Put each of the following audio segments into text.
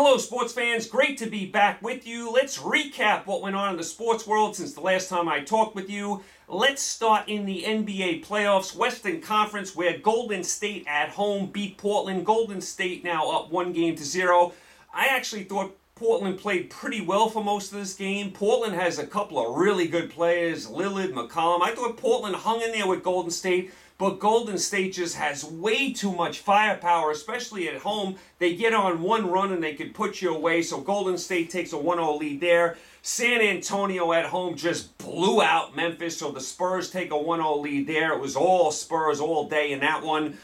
Hello, sports fans. Great to be back with you. Let's recap what went on in the sports world since the last time I talked with you. Let's start in the NBA playoffs, Western Conference, where Golden State at home beat Portland. Golden State now up 1-0. I actually thought Portland played pretty well for most of this game. Portland has a couple of really good players, Lillard, McCollum. I thought Portland hung in there with Golden State, but Golden State just has way too much firepower, especially at home. They get on one run and they could put you away, so Golden State takes a 1-0 lead there. San Antonio at home just blew out Memphis, so the Spurs take a 1-0 lead there. It was all Spurs all day in that one.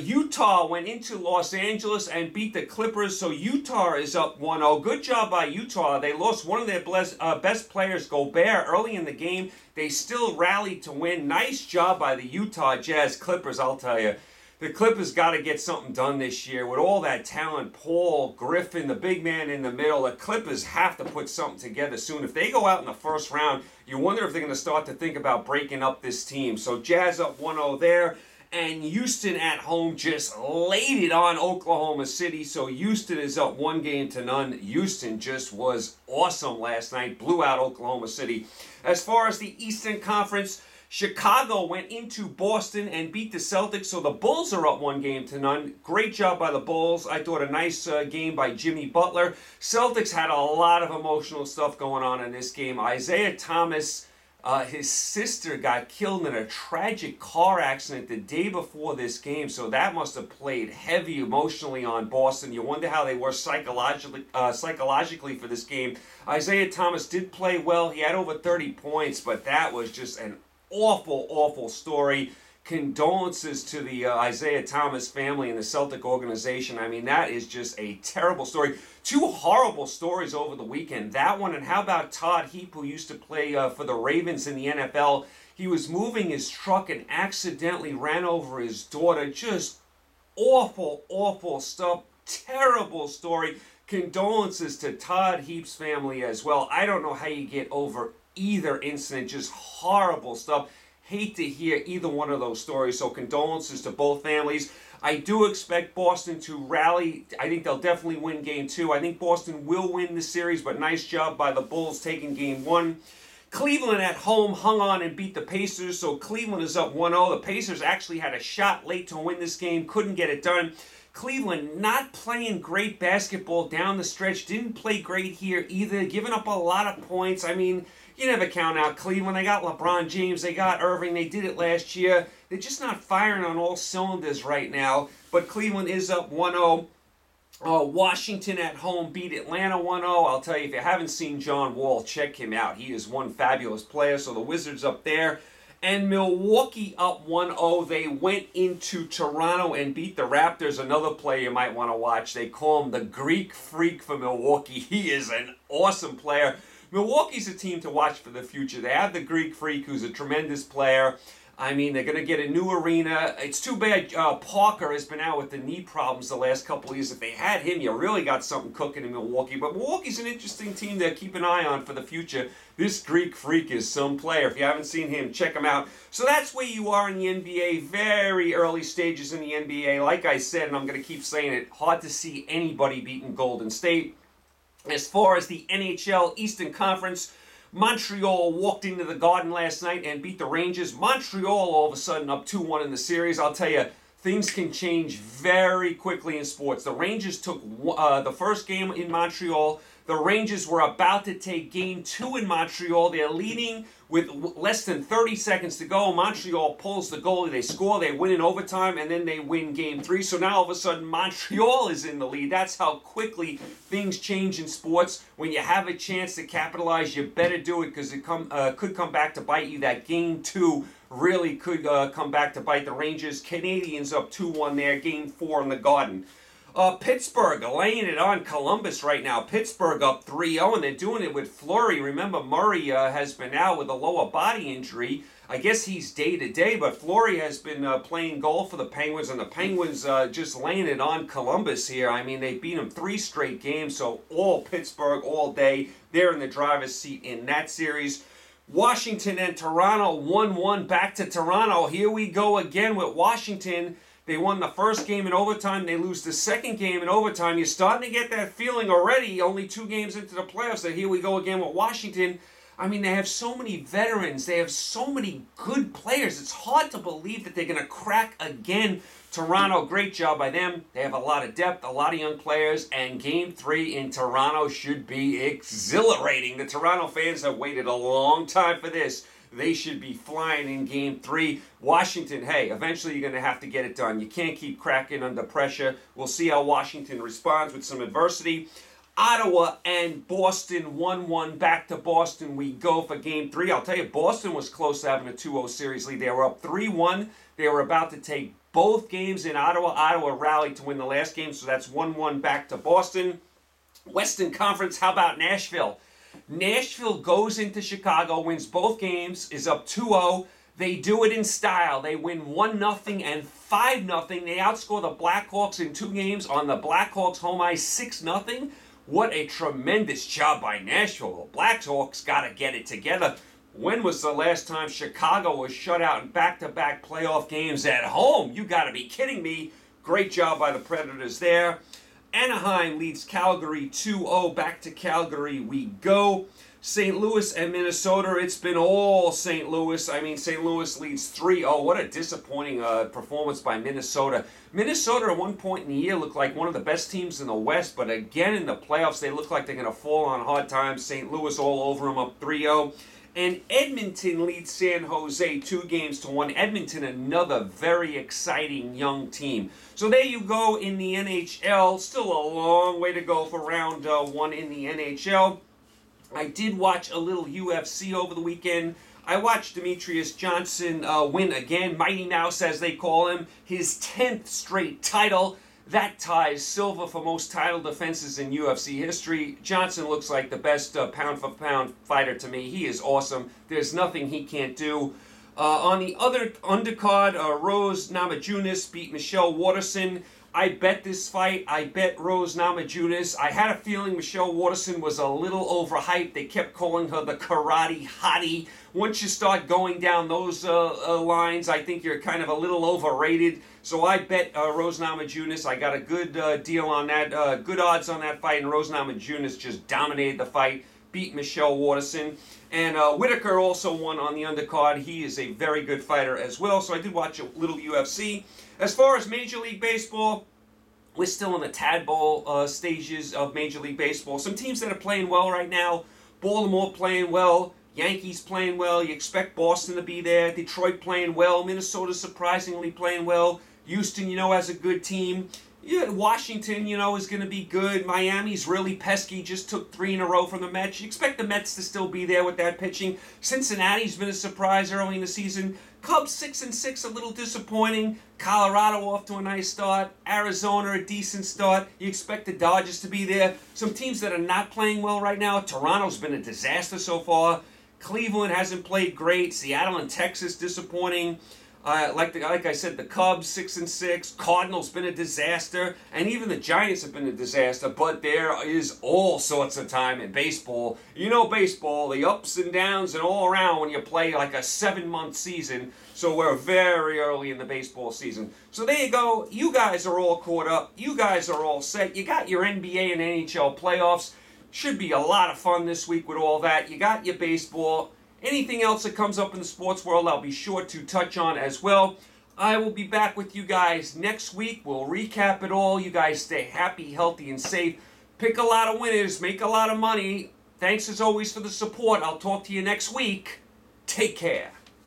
Utah went into Los Angeles and beat the Clippers, so Utah is up 1-0. Good job by Utah. They lost one of their best players, Gobert, early in the game. They still rallied to win. Nice job by the Utah Jazz Clippers, I'll tell you. The Clippers got to get something done this year. With all that talent, Paul, Griffin, the big man in the middle, the Clippers have to put something together soon. If they go out in the first round, you wonder if they're going to start to think about breaking up this team. So Jazz up 1-0 there. And Houston at home just laid it on Oklahoma City. So Houston is up 1-0. Houston just was awesome last night. Blew out Oklahoma City. As far as the Eastern Conference, Chicago went into Boston and beat the Celtics. So the Bulls are up 1-0. Great job by the Bulls. I thought a nice game by Jimmy Butler. Celtics had a lot of emotional stuff going on in this game. Isaiah Thomas, his sister got killed in a tragic car accident the day before this game, so that must have played heavy emotionally on Boston. You wonder how they were psychologically for this game. Isaiah Thomas did play well. He had over 30 points, but that was just an awful, awful story. Condolences to the Isaiah Thomas family and the Celtic organization. I mean, that is just a terrible story. Two horrible stories over the weekend. That one, and how about Todd Heap, who used to play for the Ravens in the NFL? He was moving his truck and accidentally ran over his daughter. Just awful, awful stuff. Terrible story. Condolences to Todd Heap's family as well. I don't know how you get over either incident. Just horrible stuff. Hate to hear either one of those stories, so condolences to both families. I do expect Boston to rally. I think they'll definitely win Game 2. I think Boston will win the series, but nice job by the Bulls taking Game 1. Cleveland at home hung on and beat the Pacers, so Cleveland is up 1-0. The Pacers actually had a shot late to win this game, couldn't get it done. Cleveland not playing great basketball down the stretch, didn't play great here either, giving up a lot of points. I mean, you never count out Cleveland. They got LeBron James, they got Irving, they did it last year. They're just not firing on all cylinders right now, but Cleveland is up 1-0. Washington at home beat Atlanta 1-0. I'll tell you, if you haven't seen John Wall, check him out. He is one fabulous player, so the Wizards up there. And Milwaukee up 1-0. They went into Toronto and beat the Raptors. Another player you might want to watch. They call him the Greek Freak for Milwaukee. He is an awesome player. Milwaukee's a team to watch for the future. They have the Greek Freak, who's a tremendous player. I mean, they're going to get a new arena. It's too bad Parker has been out with the knee problems the last couple of years. If they had him, you really got something cooking in Milwaukee. But Milwaukee's an interesting team to keep an eye on for the future. This Greek Freak is some player. If you haven't seen him, check him out. So that's where you are in the NBA. Very early stages in the NBA. Like I said, and I'm going to keep saying it, hard to see anybody beating Golden State. As far as the NHL Eastern Conference, Montreal walked into the Garden last night and beat the Rangers. Montreal all of a sudden up 2-1 in the series. I'll tell you, things can change very quickly in sports. The Rangers took the first game in Montreal. The Rangers were about to take Game 2 in Montreal. They're leading with less than 30 seconds to go. Montreal pulls the goalie. They score. They win in overtime, and then they win Game 3. So now all of a sudden, Montreal is in the lead. That's how quickly things change in sports. When you have a chance to capitalize, you better do it, because it could come back to bite you. That Game 2 really could come back to bite the Rangers. Canadians up 2-1 there. Game 4 in the Garden. Pittsburgh laying it on Columbus right now. Pittsburgh up 3-0, and they're doing it with Fleury. Remember, Murray has been out with a lower body injury. I guess he's day-to-day, but Fleury has been playing goal for the Penguins, and the Penguins just laying it on Columbus here. I mean, they beat them 3 straight games, so all Pittsburgh all day. They're in the driver's seat in that series. Washington and Toronto 1-1 back to Toronto. Here we go again with Washington. They won the first game in overtime. They lose the second game in overtime. You're starting to get that feeling already, only 2 games into the playoffs, that here we go again with Washington. I mean, they have so many veterans. They have so many good players. It's hard to believe that they're going to crack again. Toronto, great job by them. They have a lot of depth, a lot of young players, and Game 3 in Toronto should be exhilarating. The Toronto fans have waited a long time for this. They should be flying in Game 3. Washington, hey, eventually you're going to have to get it done. You can't keep cracking under pressure. We'll see how Washington responds with some adversity. Ottawa and Boston 1-1. Back to Boston we go for Game 3. I'll tell you, Boston was close to having a 2-0 series lead. They were up 3-1. They were about to take both games in Ottawa. Ottawa rallied to win the last game, so that's 1-1 back to Boston. Western Conference, how about Nashville? Nashville goes into Chicago, wins both games, is up 2-0. They do it in style. They win 1-0 and 5-0. They outscore the Blackhawks in 2 games on the Blackhawks home ice 6-0. What a tremendous job by Nashville. The Blackhawks got to get it together. When was the last time Chicago was shut out in back-to-back playoff games at home? You got to be kidding me. Great job by the Predators there. Anaheim leads Calgary 2-0. Back to Calgary we go. St. Louis and Minnesota, it's been all St. Louis. I mean, St. Louis leads 3-0. What a disappointing performance by Minnesota. Minnesota at one point in the year looked like one of the best teams in the West, but again in the playoffs, they look like they're going to fall on hard times. St. Louis all over them, up 3-0. And Edmonton leads San Jose 2-1. Edmonton, another very exciting young team. So there you go in the NHL. Still a long way to go for round 1 in the NHL. I did watch a little UFC over the weekend. I watched Demetrius Johnson win again. Mighty Mouse, as they call him. His 10th straight title. That ties Silva for most title defenses in UFC history. Johnson looks like the best pound-for-pound fighter to me. He is awesome. There's nothing he can't do. On the other undercard, Rose Namajunas beat Michelle Waterson. I bet this fight. I bet Rose Namajunas. I had a feeling Michelle Waterson was a little overhyped. They kept calling her the karate hottie. Once you start going down those lines, I think you're kind of a little overrated. So I bet Rose Namajunas. I got a good deal on that, good odds on that fight, and Rose Namajunas just dominated the fight, beat Michelle Waterson. And Whitaker also won on the undercard. He is a very good fighter as well. So I did watch a little UFC. As far as Major League Baseball, we're still in the tadpole stages of Major League Baseball. Some teams that are playing well right now. Baltimore playing well. Yankees playing well. You expect Boston to be there. Detroit playing well. Minnesota surprisingly playing well. Houston, has a good team. Yeah, Washington, is going to be good. Miami's really pesky. Just took 3 in a row from the Mets. You expect the Mets to still be there with that pitching. Cincinnati's been a surprise early in the season. Cubs 6-6, a little disappointing. Colorado off to a nice start. Arizona, a decent start. You expect the Dodgers to be there. Some teams that are not playing well right now. Toronto's been a disaster so far. Cleveland hasn't played great. Seattle and Texas disappointing. Like I said, the Cubs 6-6. Cardinals been a disaster, and even the Giants have been a disaster. But there is all sorts of time in baseball. Baseball, the ups and downs and all around when you play like a 7-month season. So we're very early in the baseball season. So there you go. You guys are all caught up. You guys are all set. You got your NBA and NHL playoffs. Should be a lot of fun this week with all that. You got your baseball. Anything else that comes up in the sports world, I'll be sure to touch on as well. I will be back with you guys next week. We'll recap it all. You guys stay happy, healthy, and safe. Pick a lot of winners. Make a lot of money. Thanks as always for the support. I'll talk to you next week. Take care.